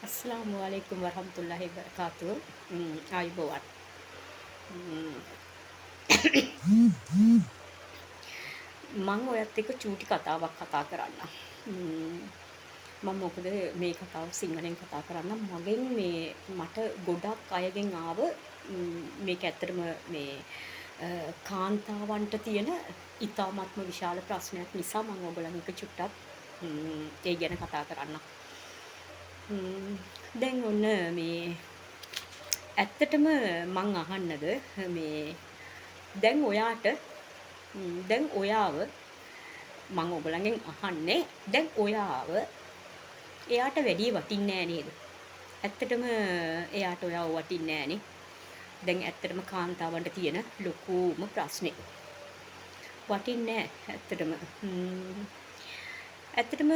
අස්ලාමු අලයිකුම් වරහමතුල්ලාහි වබරකාතුහු. ආයුබෝවන්. මම ඔයත් එක්ක චූටි කතාවක් කතා කරන්නම්. මම මොකද මේ කතාව සිංහලෙන් කතා කරන්නම්. මට ගොඩක් අයගෙන් ආව මේක ඇත්තටම මේ කාන්තාවන්ට තියෙන ඉතාමත්ම විශාල ප්‍රශ්නයක් නිසා මම ඔයගොල්ලන් එක්ක චුට්ටක් ඒ ගැන කතා කරන්නම්. දැන් ඔන්න මේ ඇත්තටම මං අහන්නද මේ දැන් ඔයාට දැන් ඔයාව මං ඔයගලගෙන් අහන්නේ දැන් ඔයාව එයාට වැඩි වටින්නේ නෑ නේද? ඇත්තටම එයාට ඔයාව වටින්නේ නෑනේ. දැන් ඇත්තටම කාන්තාවන්ට තියෙන ලොකුම ප්‍රශ්නේ. වටින්නේ නෑ ඇත්තටම. ඇත්තටම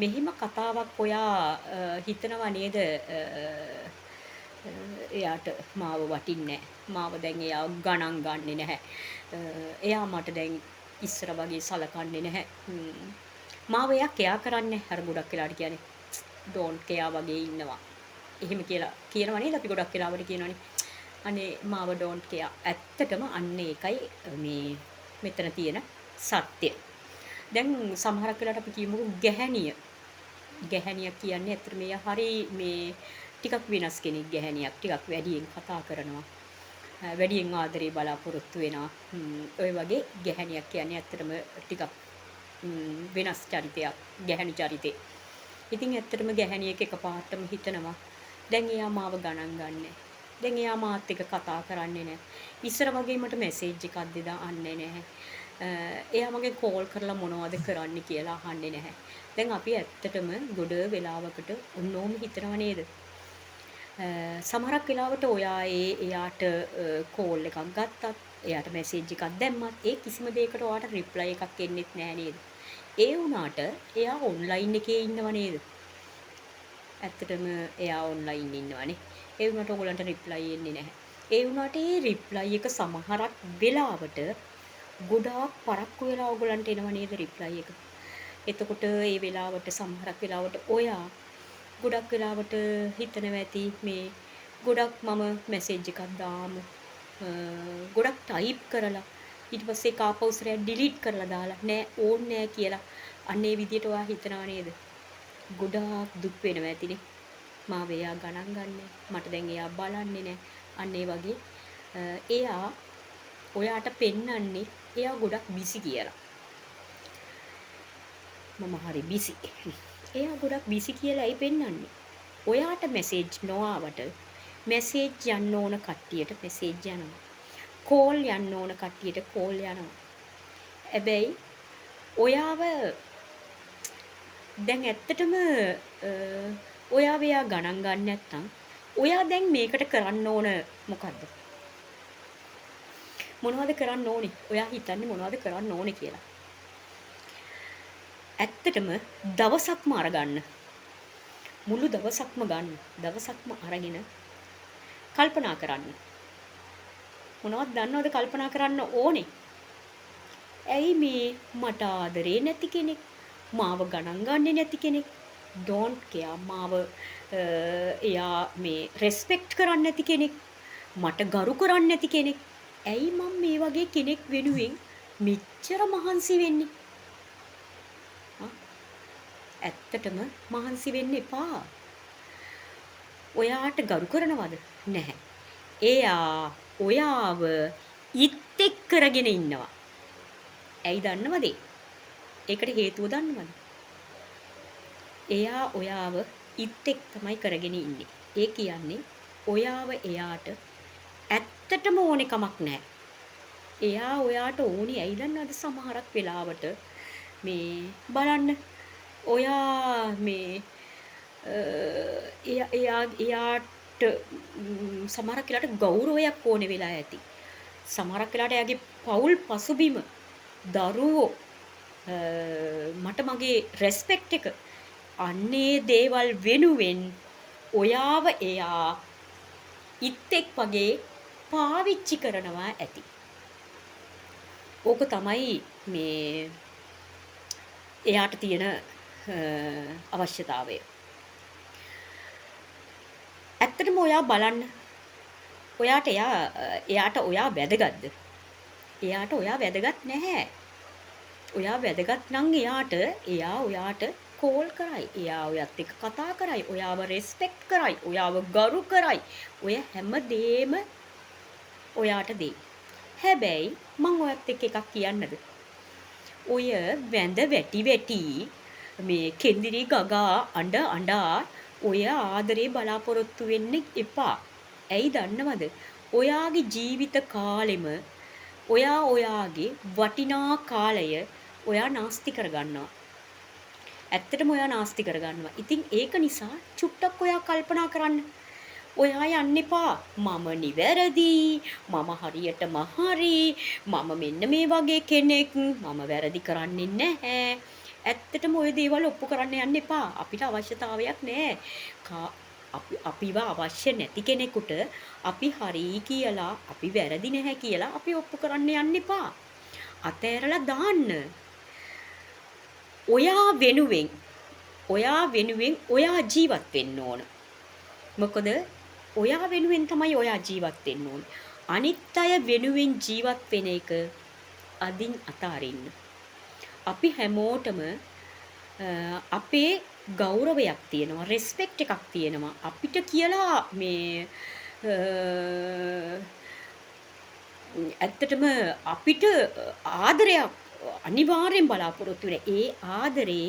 මෙහිම කතාවක් ඔයා හිතනවා නේද? එයාට මාව වටින්නේ නැහැ. මාව දැන් එයා ගණන් ගන්නෙ නැහැ. එයා මට දැන් ඉස්සර වගේ සලකන්නේ නැහැ. මාව එයා කෙයා කරන්නේ අර ගොඩක් වෙලාට කියන්නේ ඩෝන්ට් කෙයා වගේ ඉන්නවා. එහෙම කියලා කියනවා නේද? අපි ගොඩක් වෙලාවට කියනවනේ. අනේ මාව ඩෝන්ට් කෙයා. ඇත්තටම අන්න ඒකයි මේ මෙතන තියෙන සත්‍ය. දැන් සමහරක් වෙලාවට අපි කියමුකෝ ගැහැණිය. ගැහැණියක් කියන්නේ ඇත්තට මේ හරි මේ ටිකක් වෙනස් කෙනෙක් ගැහැණියක්. ටිකක් වැඩියෙන් කතා කරනවා. වැඩියෙන් ආදරේ බලාපොරොත්තු වෙනවා. ඔය වගේ ගැහැණියක් කියන්නේ ඇත්තටම ටිකක් වෙනස් චරිතයක්. ගැහැණි චරිතේ. ඉතින් ඇත්තටම ගැහැණියෙක් එකපාරටම හිතනවා දැන් එයා මාව ගණන් ගන්නෑ. දැන් එයා මාත් එක්ක කතා කරන්නේ නැහැ. ඉස්සර වගේ මට මැසේජ් එකක් දාන්නේ නැහැ. එයා මගෙන් කෝල් කරලා මොනවද කරන්න කියලා අහන්නේ නැහැ. දැන් අපි ඇත්තටම ගොඩ වෙලාවකට ඔන්නෝම හිතනව නේද? සමහරක් වෙලාවට ඔයා එයාට කෝල් එකක් ගත්තත්, එයාට මැසේජ් එකක් දැම්මත් ඒ කිසිම දෙයකට ඔයාට රිප්ලයි එකක් එන්නෙත් නැහැ නේද? ඒ වුණාට එයා ඔන්ලයින් එකේ ඉන්නව නේද? ඇත්තටම එයා ඔන්ලයින් ඉන්නවනේ. ඒ වුණාට ඔයගලන්ට රිප්ලයි එන්නේ නැහැ. ඒ වුණාට ඒ රිප්ලයි එක සමහරක් වෙලාවට ගොඩාක් පරක්කු වෙලා ඔයගලන්ට එනව නේද රිප්ලයි එක. එතකොට ඒ වෙලාවට සමහරක් වෙලාවට ඔයා ගොඩක් වෙලාවට හිතනවා ඇති මේ ගොඩක් මම මැසේජ් එකක් දාමු. ගොඩක් ටයිප් කරලා ඊට පස්සේ ඒක ආපහු සරයක් ඩිලීට් කරලා දාලා නෑ ඕනේ නෑ කියලා අන්න ඒ විදියට ඔයා හිතනවා නේද? ගොඩාක් දුක් වෙනවා ඇතිනේ. මාව එයා ගණන් ගන්නෑ. මට දැන් එයා බලන්නේ නෑ. අන්න ඒ වගේ එයා ඔයාට පෙන්වන්නේ එයා ගොඩක් බිසි කියලා. මම හරි බිසි. එයා ගොඩක් බිසි කියලා ඇයි පෙන්වන්නේ? ඔයාට මැසේජ් නොආවට මැසේජ් යන්න ඕන කට්ටියට මැසේජ් යනවා. කෝල් යන්න ඕන කට්ටියට කෝල් යනවා. හැබැයි ඔයාව දැන් ඇත්තටම ඔයාව එයා ගණන් ගන්න නැත්නම් ඔයා දැන් මේකට කරන්න ඕන මොකද්ද? මොනවද කරන්න ඕනේ? ඔයා හිතන්නේ මොනවද කරන්න ඕනේ කියලා. ඇත්තටම දවසක්ම අරගන්න. මුළු දවසක්ම ගන්න. දවසක්ම අරගෙන කල්පනා කරන්න. මොනවද දන්නවද කල්පනා කරන්න ඕනේ? ඇයි මේ මට ආදරේ නැති කෙනෙක්? මාව ගණන් ගන්නේ නැති කෙනෙක්? ඩෝන්ට් කෙයා මාව එයා මේ රෙස්පෙක්ට් කරන්නේ නැති කෙනෙක්? මට ගරු කරන්නේ නැති කෙනෙක්? ඇයි මම මේ වගේ කෙනෙක් වෙනුවෙන් මෙච්චර මහන්සි වෙන්නේ? ඇත්තටම මහන්සි වෙන්න එපා. ඔයාට ගරු කරනවද? නැහැ. එයා ඔයාව ඉත්තෙක් කරගෙන ඉන්නවා. ඇයි දන්නවද? ඒකට හේතුව දන්නවද? එයා ඔයාව ඉත්තෙක් තමයි කරගෙන ඉන්නේ. ඒ කියන්නේ ඔයාව එයාට ඇත්තටම ඕනේ කමක් නැහැ. එයා ඔයාට ඕනේ ඇයි දන්නවද සමහරක් වෙලාවට මේ බලන්න ඔයා මේ එයාට සමහරක් වෙලාවට ගෞරවයක් ඕනේ වෙලා ඇති. සමහරක් වෙලාවට එයාගේ පෞල් පසුබිම දරුවෝ මට මගේ රෙස්පෙක්ට් එක අන්නේ දේවල් වෙනුවෙන් ඔයාව එයා ඉත්තෙක් වගේ පාවිච්චි කරනවා ඇති. ඕක තමයි මේ එයාට තියෙන අවශ්‍යතාවය. ඇත්තටම ඔයා බලන්න. එයාට ඔයා වැදගත්ද? එයාට ඔයා වැදගත් නැහැ. ඔයා වැදගත් නම් එයා ඔයාට කෝල් කරයි. එයා ඔයත් එක්ක කතා කරයි. ඔයාව රෙස්පෙක්ට් කරයි. ඔයාව ගරු කරයි. ඔය හැමදේම ඔයාට දෙයි. හැබැයි මං ඔයත් එක්ක එකක් කියන්නද? ඔය වැඳ වැටි මේ කෙන්දිරි ගගා අඬා ඔය ආදරේ බලාපොරොත්තු වෙන්න එපා. ඇයි දන්නවද? ඔයාගේ ජීවිත කාලෙම ඔයාගේ වටිනා කාලය ඔයා නාස්ති කරගන්නවා. ඇත්තටම ඔයා නාස්ති කරගන්නවා. ඉතින් ඒක නිසා චුට්ටක් ඔයා කල්පනා කරන්න. ඔයා යන්න එපා. මම නිවැරදි. මම හරියටම හරි. මම මෙන්න මේ වගේ කෙනෙක්. මම වැරදි කරන්නේ නැහැ. ඇත්තටම ওই දේවල් ඔප්පු කරන්න යන්න එපා. අපිට අවශ්‍යතාවයක් නැහැ. අපිව අවශ්‍ය නැති කෙනෙකුට අපි හරි කියලා, අපි වැරදි නැහැ කියලා අපි ඔප්පු කරන්න යන්න එපා. අතෑරලා දාන්න. ඔයා වෙනුවෙන් ඔයා ජීවත් වෙන්න ඕන. මොකද ඔයා වෙනුවෙන් තමයි ඔයා ජීවත් වෙන්න ඕන. අනිත් අය වෙනුවෙන් ජීවත් වෙන එක අදින් අතාරින්න. අපි හැමෝටම අපේ ගෞරවයක් තියෙනවා, රෙස්පෙක්ට් එකක් තියෙනවා. අපිට කියලා මේ ඇත්තටම අපිට ආදරයක් අනිවාර්යෙන් බලාපොරොත්තු වෙන. ඒ ආදරේ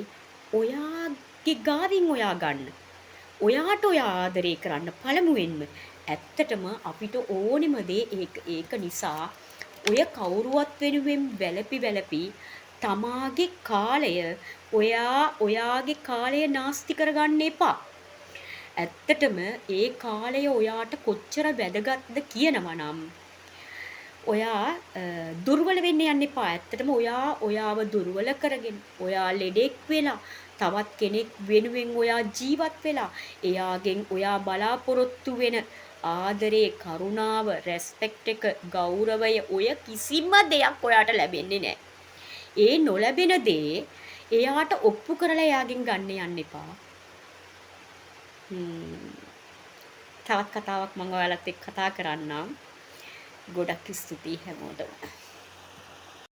ඔයාගේ ගාවින් ඔයා ගන්න. ඔයාට ඔයා ආදරේ කරන්න පළමුවෙන්ම. ඇත්තටම අපිට ඕනෙම දේ ඒක නිසා ඔය කවුරුවත් වෙනුවෙන් වැළපි තමාගේ කාලය ඔයාගේ කාලය නාස්ති කරගන්න එපා. ඇත්තටම ඒ කාලය ඔයාට කොච්චර වැදගත්ද කියනවා නම් ඔයා දුර්වල වෙන්න යන්න එපා. ඇත්තටම ඔයාව දුර්වල කරගෙන ඔයා ලෙඩෙක් වෙලා තවත් කෙනෙක් වෙනුවෙන් ඔයා ජීවත් වෙලා එයාගෙන් ඔයා බලාපොරොත්තු වෙන ආදරේ, කරුණාව, රෙස්පෙක්ට් එක, ගෞරවය ඔය කිසිම දෙයක් ඔයාට ලැබෙන්නේ නැහැ. ඒ නොලැබෙන දේ එයාට ඔප්පු කරලා එයාගෙන් ගන්න යන්න එපා. තවත් කතාවක් මම ඔයාලත් එක්ක කතා කරන්නම්. ගොඩක් ස්තුතියි හැමෝටම.